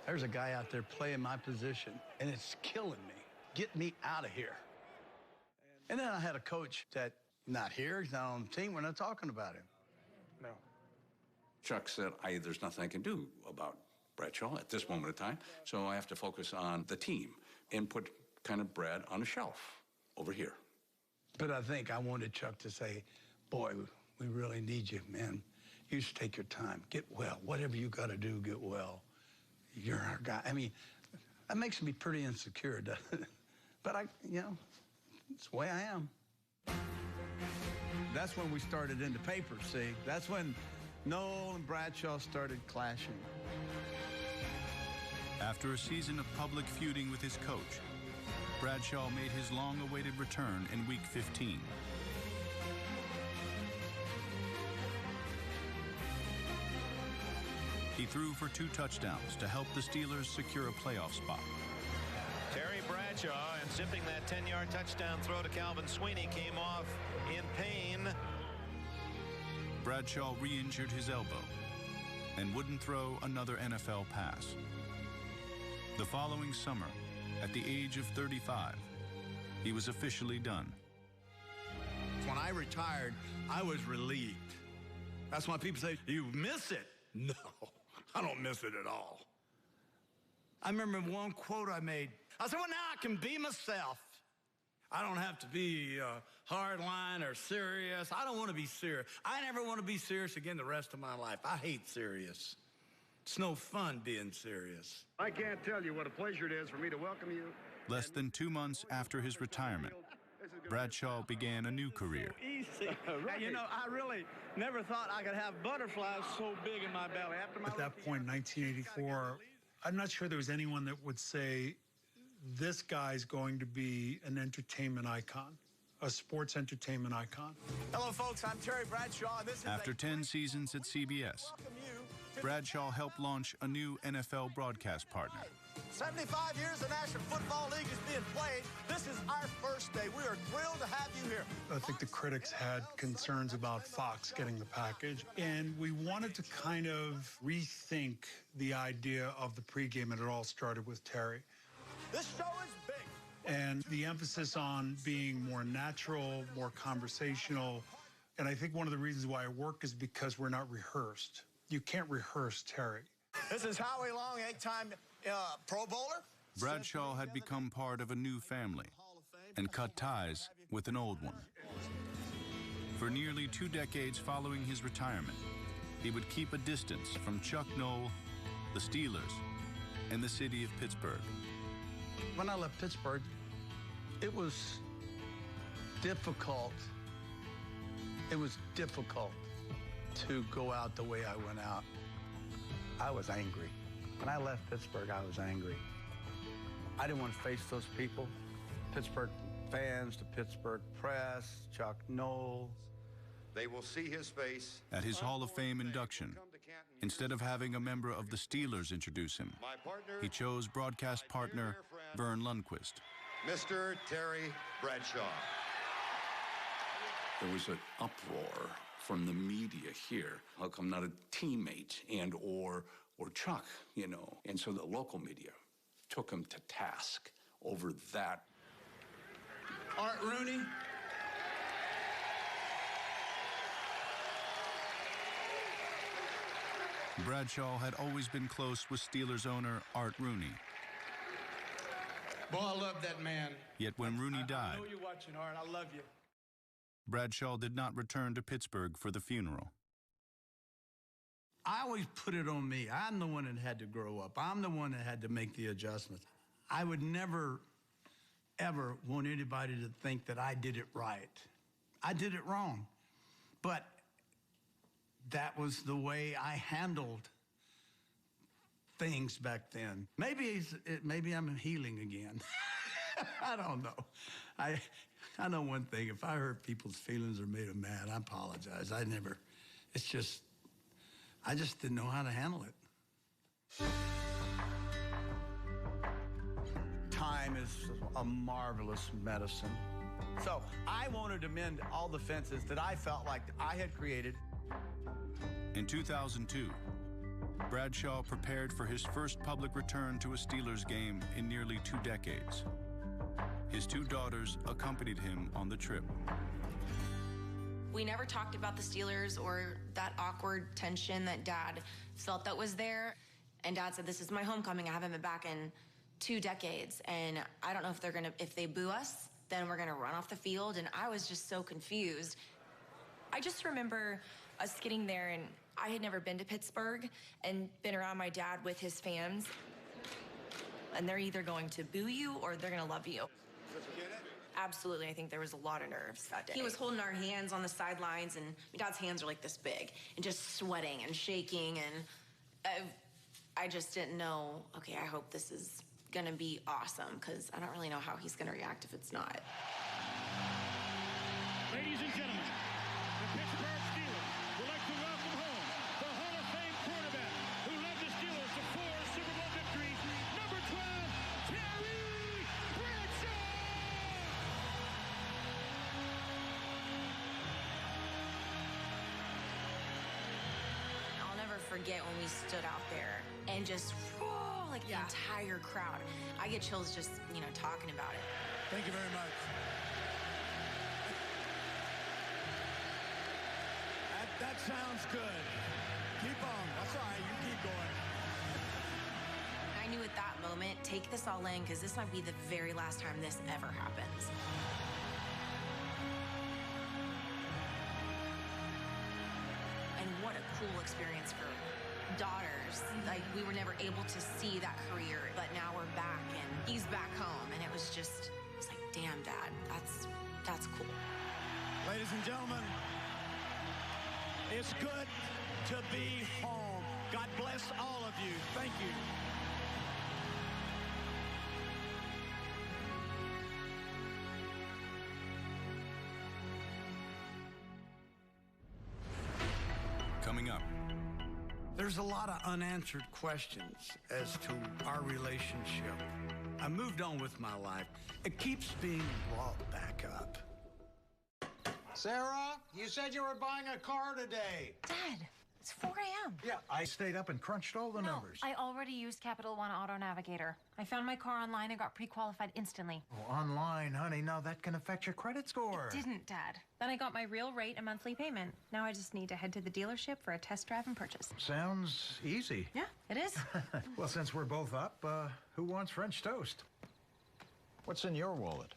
there's a guy out there playing my position, and it's killing me. Get me out of here. And then I had a coach that, not here, he's not on the team, we're not talking about him. No. Chuck said, there's nothing I can do about Bradshaw at this moment in time, so I have to focus on the team and put kind of Brad on a shelf over here. But I think I wanted Chuck to say, boy, we really need you, man. You should take your time. Get well. Whatever you got to do, get well. You're our guy. I mean, that makes me pretty insecure, doesn't it? But it's the way I am. That's when we started in the paper, see? That's when Noel and Bradshaw started clashing. After a season of public feuding with his coach, Bradshaw made his long-awaited return in Week 15. He threw for 2 touchdowns to help the Steelers secure a playoff spot. Terry Bradshaw, and zipping that 10-yard touchdown throw to Calvin Sweeney, came off in pain. Bradshaw re-injured his elbow and wouldn't throw another NFL pass. The following summer, at the age of 35, he was officially done. When I retired, I was relieved. That's why people say, you miss it. No, I don't miss it at all. I remember one quote I made. I said, well, now I can be myself. I don't have to be hardline or serious. I don't want to be serious. I never want to be serious again the rest of my life. I hate serious. It's no fun being serious. I can't tell you what a pleasure it is for me to welcome you. Less than 2 months after his retirement, Bradshaw began a new career. Easy. Right. You know, I really never thought I could have butterflies so big in my belly. At that point, 1984, I'm not sure there was anyone that would say, this guy's going to be an entertainment icon, a sports entertainment icon. Hello, folks. I'm Terry Bradshaw. This is After 10 seasons at CBS, Bradshaw helped launch a new NFL broadcast partner. 75 years the National Football League is being played. This is our first day. We are thrilled to have you here. I think the critics had concerns about Fox getting the package, and we wanted to kind of rethink the idea of the pregame, and it all started with Terry. This show is big. And the emphasis on being more natural, more conversational. And I think one of the reasons why it worked is because we're not rehearsed. You can't rehearse Terry. This is Howie Long, 8-time Pro Bowler. Bradshaw had become part of a new family and cut ties with an old one. For nearly 2 decades following his retirement, he would keep a distance from Chuck Noll, the Steelers, and the city of Pittsburgh. When I left Pittsburgh, it was difficult. It was difficult to go out the way I went out. I was angry. When I left Pittsburgh, I was angry. I didn't want to face those people. Pittsburgh fans, the Pittsburgh press, Chuck Noll. They will see his face. At his Hall of Fame induction, instead of having a member of the Steelers introduce him, he chose broadcast partner Vern Lundquist. Mr. Terry Bradshaw. There was an uproar from the media here. How come not a teammate and or Chuck, you know? And so the local media took him to task over that. Art Rooney. Bradshaw had always been close with Steelers owner Art Rooney. Boy, I love that man. Yet when Rooney died, I know you're watching, Art. I love you. Bradshaw did not return to Pittsburgh for the funeral. I always put it on me. I'm the one that had to grow up. I'm the one that had to make the adjustments. I would never, ever want anybody to think that I did it right. I did it wrong. But that was the way I handled things back then. Maybe I'm healing again. I don't know. I know one thing. If I hurt people's feelings or made them mad, I apologize. I just didn't know how to handle it. Time is a marvelous medicine. So I wanted to mend all the fences that I felt like I had created. In 2002, Bradshaw prepared for his first public return to a Steelers game in nearly 2 decades. His 2 daughters accompanied him on the trip. We never talked about the Steelers or that awkward tension that Dad felt that was there. And Dad said, this is my homecoming. I haven't been back in 2 decades. And I don't know if if they boo us, then we're gonna run off the field. And I was just so confused. I just remember us getting there, and I had never been to Pittsburgh and been around my dad with his fans. And they're either going to boo you or they're gonna love you. Absolutely, I think there was a lot of nerves that day. He was holding our hands on the sidelines, and my dad's hands are like this big, and just sweating and shaking, and I just didn't know, okay, I hope this is gonna be awesome, because I don't really know how he's gonna react if it's not. Ladies and gentlemen, the Pittsburgh Steelers would like to welcome home the Hall of Fame quarterback who led the Steelers to 4 Super Bowl victories, number 12, Terry Bradshaw! I'll never forget when we stood out there and just, whoa, like the entire crowd. I get chills just, talking about it. Thank you very much. That sounds good. Keep on. That's all right. You keep going. I knew at that moment, take this all in, because this might be the very last time this ever happens. And what a cool experience for daughters. Like, we were never able to see that career, but now we're back, and he's back home, and it's like, damn, Dad, that's cool. Ladies and gentlemen, it's good to be home. God bless all of you. Thank you. Coming up. There's a lot of unanswered questions as to our relationship. I moved on with my life. It keeps being brought back up. Sarah, you said you were buying a car today. Dad, it's 4 a.m. Yeah, I stayed up and crunched all the numbers. I already used Capital One Auto Navigator. I found my car online and got pre-qualified instantly. Oh, online, honey. Now that can affect your credit score. It didn't, Dad. Then I got my real rate and monthly payment. Now I just need to head to the dealership for a test drive and purchase. Sounds easy. Yeah, it is. Well, since we're both up, who wants French toast? What's in your wallet?